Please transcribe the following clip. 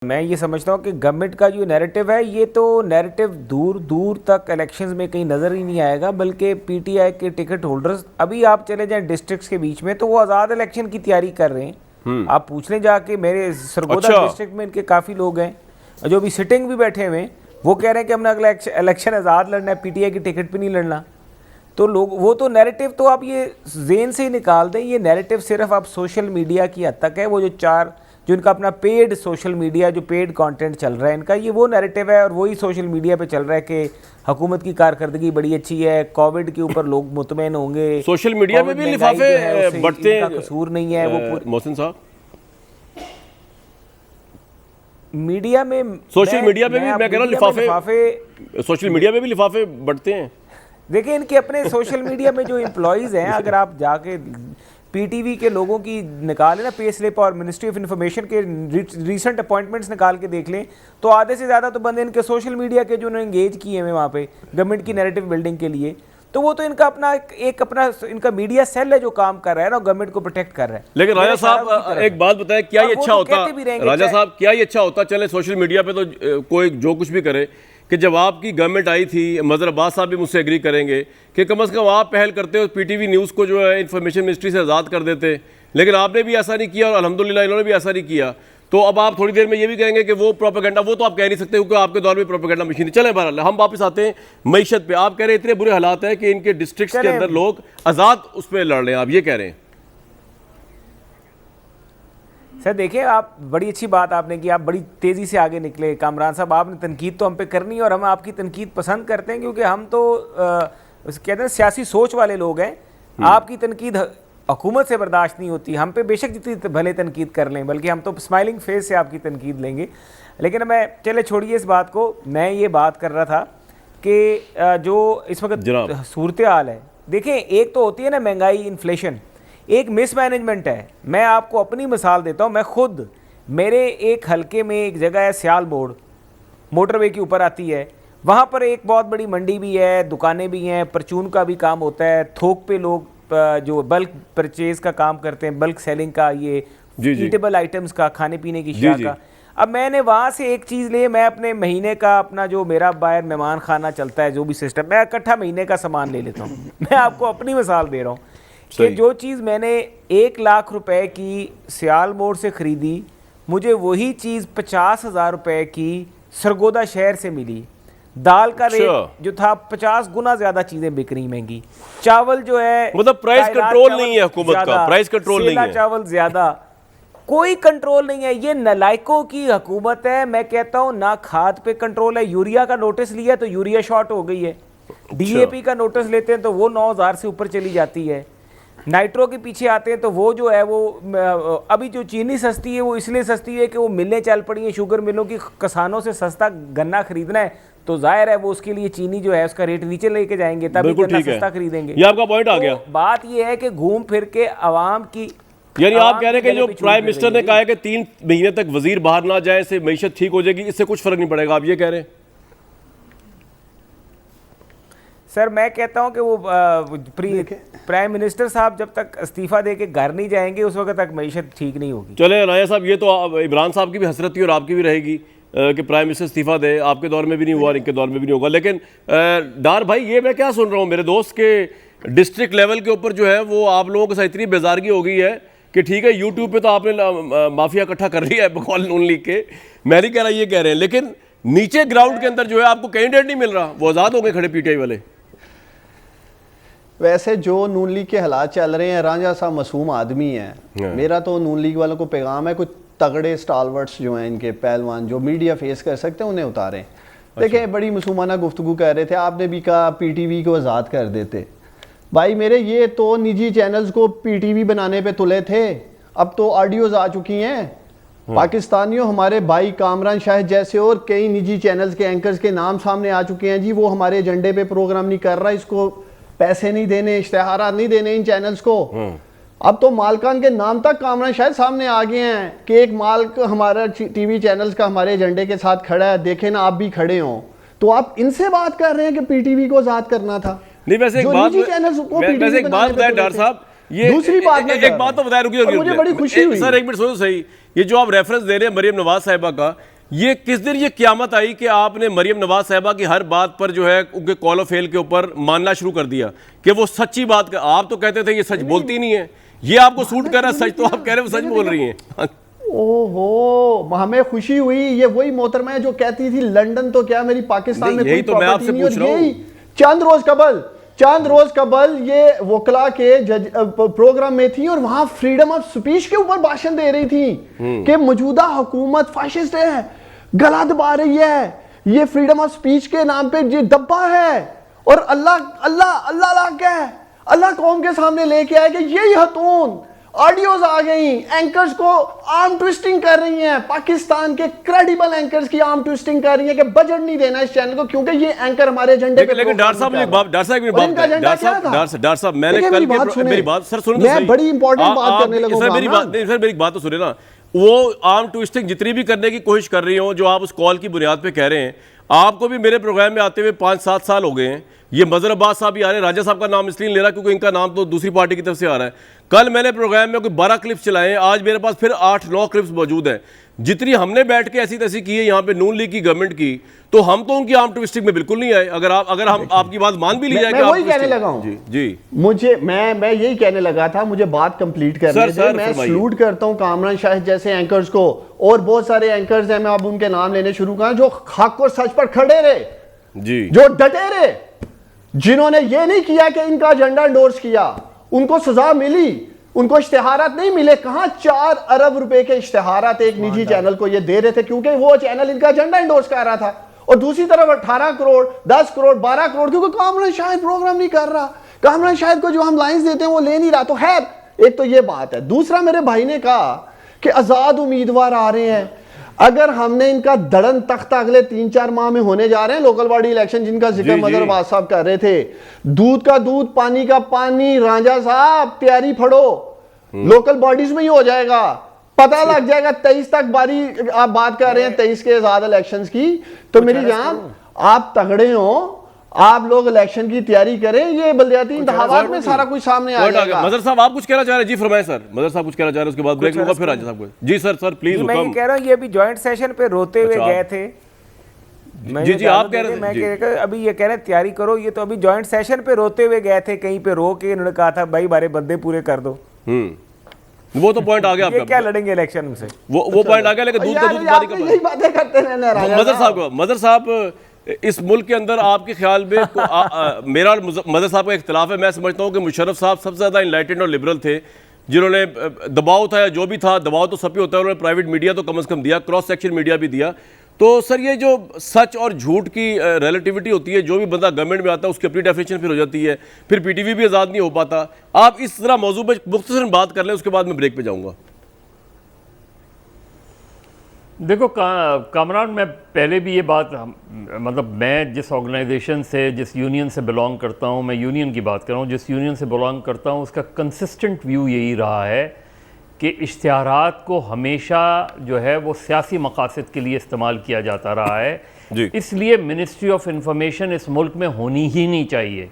मैं ये समझता हूँ कि गवर्नमेंट का जो नैरेटिव है ये तो नैरेटिव दूर दूर तक इलेक्शंस में कहीं नज़र ही नहीं आएगा, बल्कि पीटीआई के टिकट होल्डर्स अभी आप चले जाएं डिस्ट्रिक्ट्स के बीच में तो वो आज़ाद इलेक्शन की तैयारी कर रहे हैं। आप पूछ लें जाके, मेरे सरगोदा डिस्ट्रिक्ट में इनके काफ़ी लोग हैं जो अभी सिटिंग भी बैठे हुए हैं, वो कह रहे हैं कि हमने अगला इलेक्शन आज़ाद लड़ना है, पीटीआई की टिकट पर नहीं लड़ना। तो लोग वो तो नैरेटिव तो आप ये जेन से ही निकाल दें, ये नैरेटिव सिर्फ आप सोशल मीडिया की हद तक है। वो जो इनका अपना पेड सोशल मीडिया, जो पेड कंटेंट चल रहा है इनका, ये वो नैरेटिव है और वही सोशल मीडिया पे चल रहा है कि हुकूमत की कारकर्दगी बड़ी अच्छी है, कोविड के ऊपर लोग मुतमईन होंगे। सोशल मीडिया पे भी लिफाफे बढ़ते हैं, कसूर नहीं है वो मोहसिन साहब। मीडिया में, सोशल मीडिया पे भी मैं कह रहा हूँ लिफाफे, सोशल मीडिया पे भी लिफाफे बढ़ते हैं। देखिए इनके अपने सोशल मीडिया में जो एम्प्लॉयज़ हैं, अगर आप जाके पीटीवी के लोगों की निकालें ना पे स्लिप और मिनिस्ट्री ऑफ इंफॉर्मेशन के रीसेंट अपॉइंटमेंट्स निकाल के देख लें तो आधे से ज़्यादा तो बंदे इनके सोशल मीडिया के जो उन्होंने एंगेज किए हैं वहाँ पे गवर्नमेंट की नैरेटिव बिल्डिंग के लिए, तो वो तो इनका अपना एक अपना इनका मीडिया सेल है जो काम कर रहा है ना, गवर्नमेंट को प्रोटेक्ट कर रहा है। लेकिन राजा साहब एक बात बताएं, क्या ये अच्छा होता, राजा साहब क्या ये अच्छा होता, चले सोशल मीडिया पे तो कोई जो कुछ भी करे, कि जब आपकी गवर्नमेंट आई थी, मजहर अब्बास साहब भी मुझसे एग्री करेंगे कि कम से कम आप पहल करते हो, पीटीवी न्यूज़ को जो है इंफॉर्मेशन मिनिस्ट्री से आज़ाद कर देते, लेकिन आपने भी ऐसा नहीं किया और अल्हम्दुलिल्लाह इन्होंने भी ऐसा नहीं किया। तो अब आप थोड़ी देर में ये भी कहेंगे कि वो प्रोपेगेंडा, वो तो आप कह नहीं सकते क्योंकि आपके दौर में प्रोपेगेंडा मशीन। चले बहरहाल हम वापस आते हैं मईशत पे। आप कह रहे हैं इतने बुरे हालात हैं कि इनके डिस्ट्रिक्ट के अंदर लोग आज़ाद उस पर लड़ रहे हैं, आप ये कह रहे हैं। सर देखिए, आप बड़ी अच्छी बात आपने की, आप बड़ी तेज़ी से आगे निकले कामरान साहब। आपने तनकीद तो हम पे करनी है और हम आपकी तनकीद पसंद करते हैं क्योंकि हम तो कहते हैं सियासी सोच वाले लोग हैं। आपकी तनकीद हुकूमत से बर्दाश्त नहीं होती, हम पे बेशक जितनी भले तनकीद कर लें, बल्कि हम तो स्माइलिंग फेस से आपकी तनकीद लेंगे। लेकिन मैं चले छोड़िए इस बात को, मैं ये बात कर रहा था कि जो इस वक्त सूरत हाल है, देखें एक तो होती है ना महंगाई, इन्फ्लेशन, एक मिसमैनेजमेंट है। मैं आपको अपनी मिसाल देता हूँ, मैं खुद, मेरे एक हलके में एक जगह है सियाल मोड़, मोटरवे के ऊपर आती है, वहाँ पर एक बहुत बड़ी मंडी भी है, दुकानें भी हैं, परचून का भी काम होता है, थोक पे लोग जो बल्क परचेज का काम करते हैं, बल्क सेलिंग का, ये ईटेबल आइटम्स का, खाने पीने की अशिया का। अब मैंने वहाँ से एक चीज़ ली, मैं अपने महीने का अपना जो मेरा बाहर मेहमान खाना चलता है, जो भी सिस्टम, मैं इकट्ठा महीने का सामान ले लेता हूँ। मैं आपको अपनी मिसाल दे रहा हूँ कि जो चीज़ मैंने 1 लाख रुपए की सियाल मोड़ से ख़रीदी, मुझे वही चीज़ 50,000 रुपये की सरगोदा शहर से मिली। दाल का रेट जो था 50 गुना ज़्यादा चीज़ें बिक रही महंगी। चावल जो है, मतलब प्राइस कंट्रोल नहीं है हुकूमत का, प्राइस कंट्रोल नहीं है, चावल ज़्यादा, कोई कंट्रोल नहीं है। ये नलायकों की हुकूमत है। मैं कहता हूँ ना खाद पे कंट्रोल है, यूरिया का नोटिस लिया तो यूरिया शॉर्ट हो गई है, डीएपी का नोटिस लेते हैं तो वो 9,000 से ऊपर चली जाती है, नाइट्रो के पीछे आते हैं तो वो जो है वो अभी जो चीनी सस्ती है वो इसलिए सस्ती है कि वो मिलें चल पड़ी हैं, शुगर मिलों की, किसानों से सस्ता गन्ना खरीदना है तो जाहिर है वो उसके लिए चीनी जो है उसका रेट नीचे लेके जाएंगे, तभी गन्ना सस्ता खरीदेंगे। ये आपका पॉइंट आ गया। बात ये है कि घूम फिर के आवाम की, यानी आप कह रहे हैं कि जो प्राइम मिनिस्टर ने कहा है कि 3 महीने तक वजीर बाहर ना जाए, इससे मईशत ठीक हो जाएगी, इससे कुछ फर्क नहीं पड़ेगा, आप ये कह रहे हैं? सर मैं कहता हूं कि वो प्राइम मिनिस्टर साहब जब तक इस्तीफा दे के घर नहीं जाएंगे उस वक्त तक मईशत ठीक नहीं होगी। चले राजा साहब, ये तो इमरान साहब की भी हसरत थी और आपकी भी रहेगी कि प्राइम मिनिस्टर इस्तीफा दे, आपके दौर में भी नहीं हुआ, इनके दौर में भी नहीं होगा। लेकिन डार भाई, ये मैं क्या सुन रहा हूँ मेरे दोस्त के डिस्ट्रिक्ट लेवल के ऊपर जो है वो आप लोगों के साथ इतनी बेजारगी हो गई है कि ठीक है यूट्यूब पे तो आपने माफिया इकट्ठा कर लिया है बकौल नून लीग के, मैं नहीं कह रहा, ये कह रहे हैं, लेकिन नीचे ग्राउंड के अंदर जो है आपको कैंडिडेट नहीं मिल रहा, वो आज़ाद हो गए खड़े पीटीआई वाले। वैसे जो नून लीग के हालात चल रहे हैं, रांझा साहब मासूम आदमी है। मेरा तो नून लीग वालों को पैगाम है, कुछ तगड़े स्टालवर्ट्स जो हैं इनके पहलवान जो मीडिया फेस कर सकते हैं उन्हें उतारें। देखें बड़ी मासूमाना गुफ्तगू कर रहे थे, आपने भी कहा पीटीवी को आज़ाद कर देते। भाई मेरे, ये तो निजी चैनल्स को पीटीवी बनाने पे तुले थे, अब तो ऑडियोज आ चुकी हैं। पाकिस्तानियों, हमारे भाई कामरान शाहिद जैसे और कई निजी चैनल्स के एंकर्स के नाम सामने आ चुके हैं जी, वो हमारे एजेंडे पे प्रोग्राम नहीं कर रहा, इसको पैसे नहीं देने, इश्तेहारात नहीं देने इन चैनल्स को। अब तो मालकान के नाम तक कामरान शायद सामने आ गए हैं कि एक मालिक हमारा टीवी चैनल्स का हमारे एजेंडे के साथ खड़ा है, देखे ना आप भी खड़े हो। तो आप इनसे बात कर रहे हैं कि पीटीवी को आजाद करना था। नहीं, वैसे एक बात है डार साहब, ये दूसरी बात मैं एक बात तो बताया, रुकिए मुझे बड़ी खुशी हुई सर, एक मिनट सुनो सही। ये जो आप रेफरेंस दे रहे हैं मरियम नवाज साहिबा का, ये किस दिन ये क्यामत आई कि आपने मरियम नवाज साहिबा की हर बात पर जो है उनके कॉल ऑफ फेल के ऊपर मानना शुरू कर दिया कि वो सच्ची बात आप तो कहते थे ये सच बोलती नहीं है, ये आपको सूट कर रहा है सच, तो आप कह रहे हो सच बोल रही हैं। ओहो, हमें खुशी हुई। ये वही मोहतरमा है जो कहती थी लंदन तो क्या मेरी पाकिस्तान में कोई तो मैं आपसे पूछ रहा हूं। चंद रोज कबल ये वकला के प्रोग्राम में थी और वहां फ्रीडम ऑफ स्पीच के ऊपर भाषण दे रही थी कि मौजूदा हुकूमत फाशिस्ट है, गला दबा रही है, ये फ्रीडम ऑफ स्पीच के नाम पे ये दब्बा है, और अल्लाह अल्लाह अल्लाह अल्लाह क्या है, अल्लाह कौम के सामने लेके आए कि यही हतून ऑडियोज आ गई, एंकर्स को आर्म ट्विस्टिंग कर रही हैं, पाकिस्तान के क्रेडिबल एंकर्स की आर्म ट्विस्टिंग कर रही हैं कि बजट नहीं देना इस चैनल को क्योंकि ये एंकर हमारे एजेंडे पे। लेकिन डॉक्टर साहब मैंने कल मेरी बात सर सुनो, मैं बड़ी इंपॉर्टेंट बात करने लगा सर, मेरी बात तो सुने ना। वो आर्म ट्विस्टिंग जितनी भी करने की कोशिश कर रही हो, जो आप उस कॉल की बुनियाद पे कह रहे हैं, आपको भी मेरे प्रोग्राम में आते हुए 5-7 साल हो गए हैं। ये मजहर अब्बास साहब भी आ रहे हैं, राजा साहब का नाम इसलिए ले रहा क्योंकि इनका नाम तो दूसरी पार्टी की तरफ से आ रहा है। कल मैंने प्रोग्राम में कोई 12 क्लिप्स चलाए, आज मेरे पास फिर 8-9 क्लिप्स मौजूद हैं। जितनी हमने बैठ के ऐसी तैसी की है यहाँ पे नून लीग की गवर्नमेंट की, तो हम तो उनकी आर्म ट्विस्टिंग में बिल्कुल नहीं आए। अगर हम आपकी बात मान भी ली जाए, मैं वही कहने लगा हूं जी मुझे मैं यही कहने लगा था, मुझे बात कंप्लीट करने दे। मैं सलूट करता हूं कामरान शाहिद जैसे एंकर्स को, और बहुत सारे एंकर्स हैं, मैं अब उनके नाम लेने शुरू करा, जो हक और सच पर खड़े रहे जी, जो डटे रहे, जिन्होंने ये नहीं किया कि इनका एजेंडा एंडोर्स किया, उनको सजा मिली, उनको इश्तेहारात नहीं मिले। कहां 4 अरब रुपए के इश्तेहारात एक निजी चैनल को ये दे रहे थे क्योंकि वो चैनल इनका एजेंडा एंडोर्स कर रहा था, और दूसरी तरफ 18 करोड़ 10 करोड़ 12 करोड़ क्योंकि कामरान शाहिद प्रोग्राम नहीं कर रहा, कामरान शाहिद को जो हम लाइंस देते हैं वो ले नहीं रहा। तो खैर, एक तो ये बात है। दूसरा, मेरे भाई ने कहा कि आजाद उम्मीदवार आ रहे हैं, अगर हमने इनका धड़न तख्ता अगले 3-4 माह में होने जा रहे हैं, लोकल बॉडी इलेक्शन जिनका जिक्र मदर अब्बास साहब कर रहे थे, दूध का दूध पानी का पानी, राजा साहब तैयारी फड़ो, लोकल बॉडीज में ही हो जाएगा, पता लग जाएगा। 23 तक बारी आप बात कर रहे हैं, 23 के आजाद इलेक्शंस की, तो मेरी जान आप तगड़े हो, आप लोग इलेक्शन की तैयारी करें, ये बलदियाती इंतखाबात में सारा कुछ सामने आ जाएगा। मदर साहब आप कुछ कहना चाह रहे हैं? जी फरमाएं सर। मदर साहब कुछ कहना चाह रहे हैं, उसके बाद ब्रेक लूंगा, फिर राजा साहब को। जी सर प्लीज। मैं ये कह रहा हूँ, ये अभी जॉइंट सेशन पे रोते हुए गए थे। जी आप कह रहे थे, मैं अभी ये कह रहे हैं तैयारी करो, ये तो अभी जॉइंट सेशन पे रोते हुए गए थे, कहीं पे रो के इन्होंने कहा था भाई हमारे बंदे पूरे कर दो। वो तो पॉइंट आ गया आपका, क्या लड़ेंगे इलेक्शन से, वो पॉइंट आ गया। लेकिन दूध का दूध पानी का यही बातें करते रहना। मदर साहब, इस मुल्क के अंदर आपके ख्याल में मेरा और मदर साहब का इख्तिलाफ है। मैं समझता हूँ कि मुशर्रफ साहब सबसे ज़्यादा इनलाइटेंड और लिबरल थे, जिन्होंने दबाव था या जो भी था, दबाव तो सब पे होता है, उन्होंने प्राइवेट मीडिया तो कम से कम दिया, क्रॉस सेक्शन मीडिया भी दिया। तो सर ये जो सच और झूठ की रिलेटिविटी होती है, जो भी बंदा गवर्नमेंट में आता है उसकी अपनी डेफिनेशन फिर हो जाती है, फिर पीटीवी भी आज़ाद नहीं हो पाता। आप इस तरह मौजूद पर मुख्तसरन बात कर लें, उसके बाद मैं ब्रेक पे जाऊँगा। देखो कामरान, मैं पहले भी ये बात, मतलब मैं जिस ऑर्गेनाइजेशन से, जिस यूनियन से बिलोंग करता हूँ, मैं यूनियन की बात कर रहा हूँ, जिस यूनियन से बिलोंग करता हूँ, उसका कंसिस्टेंट व्यू यही रहा है कि इश्तिहारात को हमेशा जो है वो सियासी मकासद के लिए इस्तेमाल किया जाता रहा है। इसलिए मिनिस्ट्री ऑफ इंफॉर्मेशन इस मुल्क में होनी ही नहीं चाहिए।